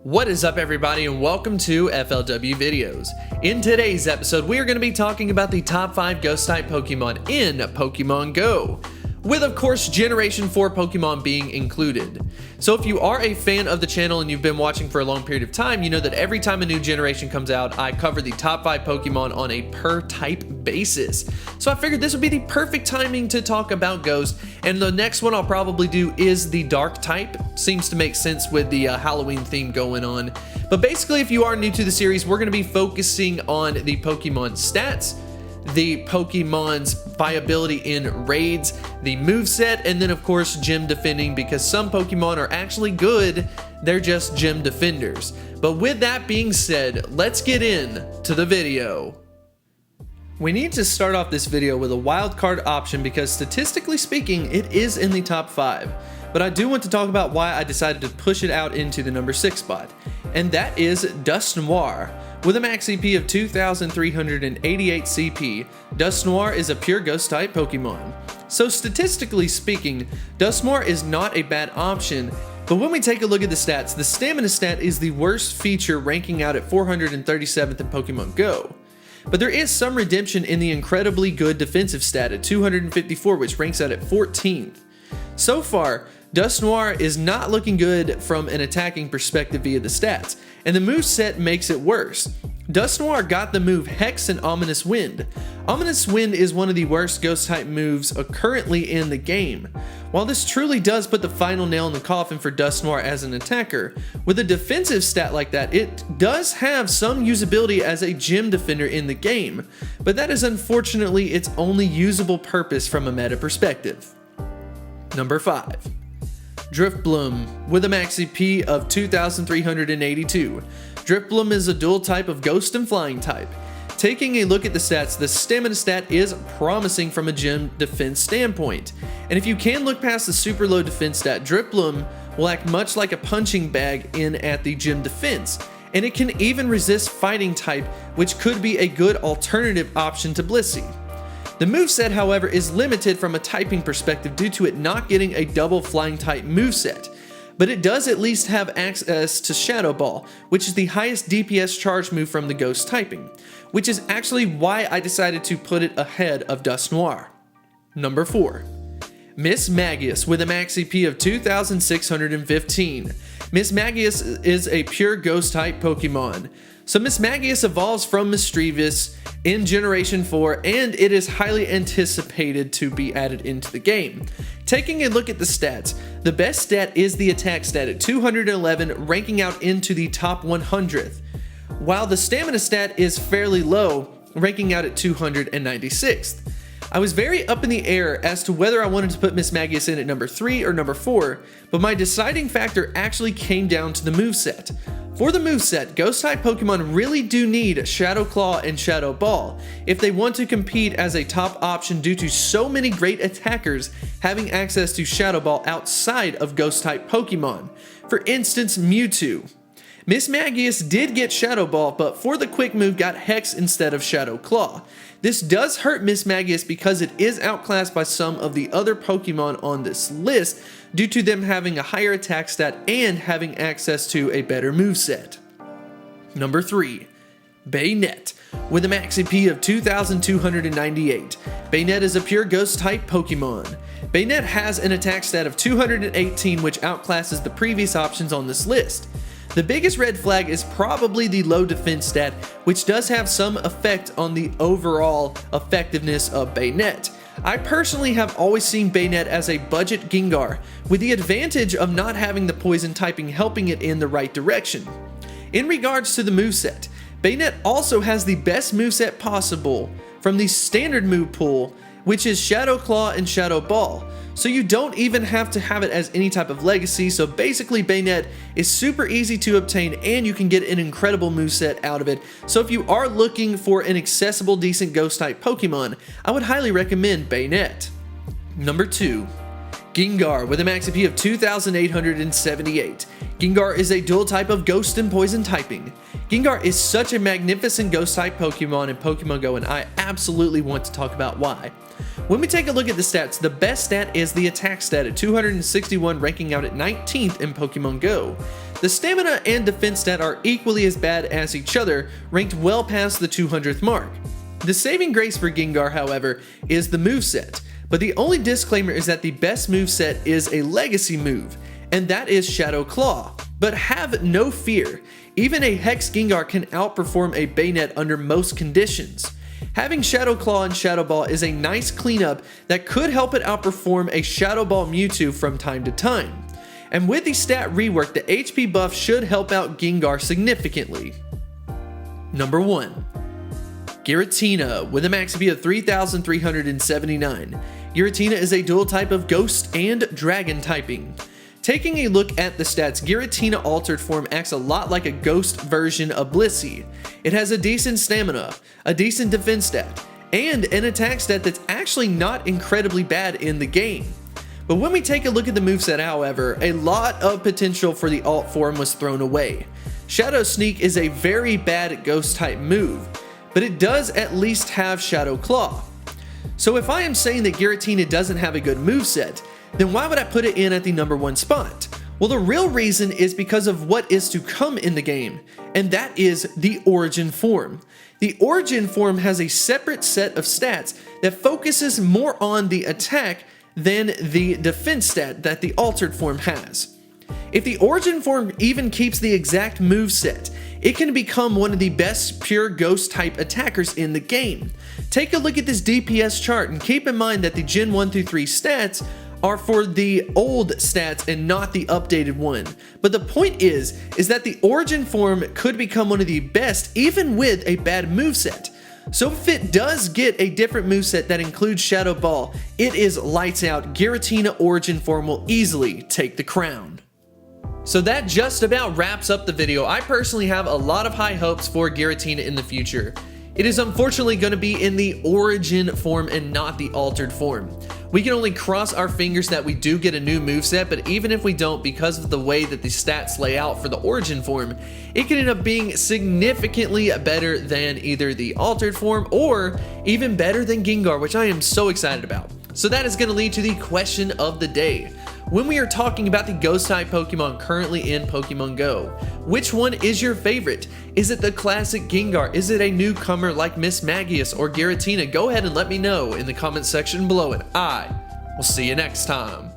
What is up, everybody, and welcome to FLW Videos. In today's episode, we are going to be talking about the top 5 Ghost-type Pokemon in Pokemon Go, with, of course, Generation 4 Pokemon being included. So if you are a fan of the channel and you've been watching for a long period of time, you know that every time a new generation comes out, I cover the top 5 Pokemon on a per-type basis. So I figured this would be the perfect timing to talk about Ghost, and the next one I'll probably do is the Dark type. Seems to make sense with the Halloween theme going on. But basically, if you are new to the series, we're going to be focusing on the Pokemon stats, the Pokemon's viability in raids, the moveset, and then of course gym defending, because some Pokemon are actually good, they're just gym defenders. But with that being said, let's get into the video. We need to start off this video with a wild card option because statistically speaking, it is in the top 5. But I do want to talk about why I decided to push it out into the number 6 spot, and that is Dusknoir. With a max CP of 2,388 CP, Dusknoir is a pure Ghost-type Pokemon. So statistically speaking, Dusknoir is not a bad option, but when we take a look at the stats, the Stamina stat is the worst feature, ranking out at 437th in Pokemon Go. But there is some redemption in the incredibly good defensive stat at 254, which ranks out at 14th. So far, Dusknoir is not looking good from an attacking perspective via the stats, and the moveset makes it worse. Dusknoir got the move Hex and Ominous Wind. Ominous Wind is one of the worst Ghost-type moves currently in the game. While this truly does put the final nail in the coffin for Dusknoir as an attacker, with a defensive stat like that, it does have some usability as a gym defender in the game, but that is unfortunately its only usable purpose from a meta perspective. Number 5. Drifblim, with a max CP of 2,382. Drifblim is a dual type of Ghost and Flying type. Taking a look at the stats, the Stamina stat is promising from a gym defense standpoint. And if you can look past the super low defense stat, Drifblim will act much like a punching bag in at the gym defense. And it can even resist Fighting type, which could be a good alternative option to Blissey. The moveset, however, is limited from a typing perspective due to it not getting a double Flying type moveset, but it does at least have access to Shadow Ball, which is the highest DPS charge move from the Ghost typing, which is actually why I decided to put it ahead of Dusknoir. Number 4. Mismagius, with a max CP of 2,615. Mismagius is a pure Ghost-type Pokemon. So Mismagius evolves from Mismagius in Generation 4, and it is highly anticipated to be added into the game. Taking a look at the stats, the best stat is the attack stat at 211, ranking out into the top 100th, while the Stamina stat is fairly low, ranking out at 296th. I was very up in the air as to whether I wanted to put Mismagius in at number 3 or number 4, but my deciding factor actually came down to the moveset. For the moveset, Ghost-type Pokemon really do need Shadow Claw and Shadow Ball if they want to compete as a top option due to so many great attackers having access to Shadow Ball outside of Ghost-type Pokemon. For instance, Mewtwo. Mismagius did get Shadow Ball, but for the quick move got Hex instead of Shadow Claw. This does hurt Mismagius because it is outclassed by some of the other Pokemon on this list due to them having a higher attack stat and having access to a better moveset. Number 3. Banette, with a max CP of 2,298. Banette is a pure Ghost-type Pokemon. Banette has an attack stat of 218, which outclasses the previous options on this list. The biggest red flag is probably the low defense stat, which does have some effect on the overall effectiveness of Banette. I personally have always seen Banette as a budget Gengar, with the advantage of not having the poison typing helping it in the right direction. In regards to the moveset, Banette also has the best moveset possible from the standard move pool, which is Shadow Claw and Shadow Ball. So you don't even have to have it as any type of legacy, so basically Banette is super easy to obtain and you can get an incredible moveset out of it. So if you are looking for an accessible, decent Ghost-type Pokemon, I would highly recommend Banette. Number 2. Gengar, with a max CP of 2,878. Gengar is a dual type of Ghost and Poison typing. Gengar is such a magnificent Ghost-type Pokemon in Pokemon Go, and I absolutely want to talk about why. When we take a look at the stats, the best stat is the attack stat at 261, ranking out at 19th in Pokemon Go. The stamina and defense stat are equally as bad as each other, ranked well past the 200th mark. The saving grace for Gengar, however, is the moveset, but the only disclaimer is that the best moveset is a legacy move, and that is Shadow Claw. But have no fear, even a Hex Gengar can outperform a Banette under most conditions. Having Shadow Claw and Shadow Ball is a nice cleanup that could help it outperform a Shadow Ball Mewtwo from time to time. And with the stat rework, the HP buff should help out Gengar significantly. Number 1. Giratina, with a max HP of 3,379. Giratina is a dual type of Ghost and Dragon typing. Taking a look at the stats, Giratina Altered Form acts a lot like a Ghost version of Blissey. It has a decent stamina, a decent defense stat, and an attack stat that's actually not incredibly bad in the game. But when we take a look at the moveset, however, a lot of potential for the alt form was thrown away. Shadow Sneak is a very bad Ghost type move, but it does at least have Shadow Claw. So if I am saying that Giratina doesn't have a good moveset, then why would I put it in at the number 1 spot? Well, the real reason is because of what is to come in the game, and that is the Origin form. The Origin form has a separate set of stats that focuses more on the attack than the defense stat that the Altered form has. If the Origin form even keeps the exact moveset, it can become one of the best pure Ghost type attackers in the game. Take a look at this DPS chart and keep in mind that the Gen 1 through 3 stats are for the old stats and not the updated one. But the point is that the Origin form could become one of the best even with a bad moveset. So if it does get a different moveset that includes Shadow Ball, it is lights out. Giratina Origin form will easily take the crown. So that just about wraps up the video. I personally have a lot of high hopes for Giratina in the future. It is unfortunately going to be in the Origin form and not the Altered form. We can only cross our fingers that we do get a new moveset, but even if we don't, because of the way that the stats lay out for the Origin form, it can end up being significantly better than either the Altered form or even better than Gengar, which I am so excited about. So that is going to lead to the question of the day. When we are talking about the Ghost type Pokemon currently in Pokemon Go, which one is your favorite? Is it the classic Gengar? Is it a newcomer like Mismagius or Giratina? Go ahead and let me know in the comment section below, and I will see you next time.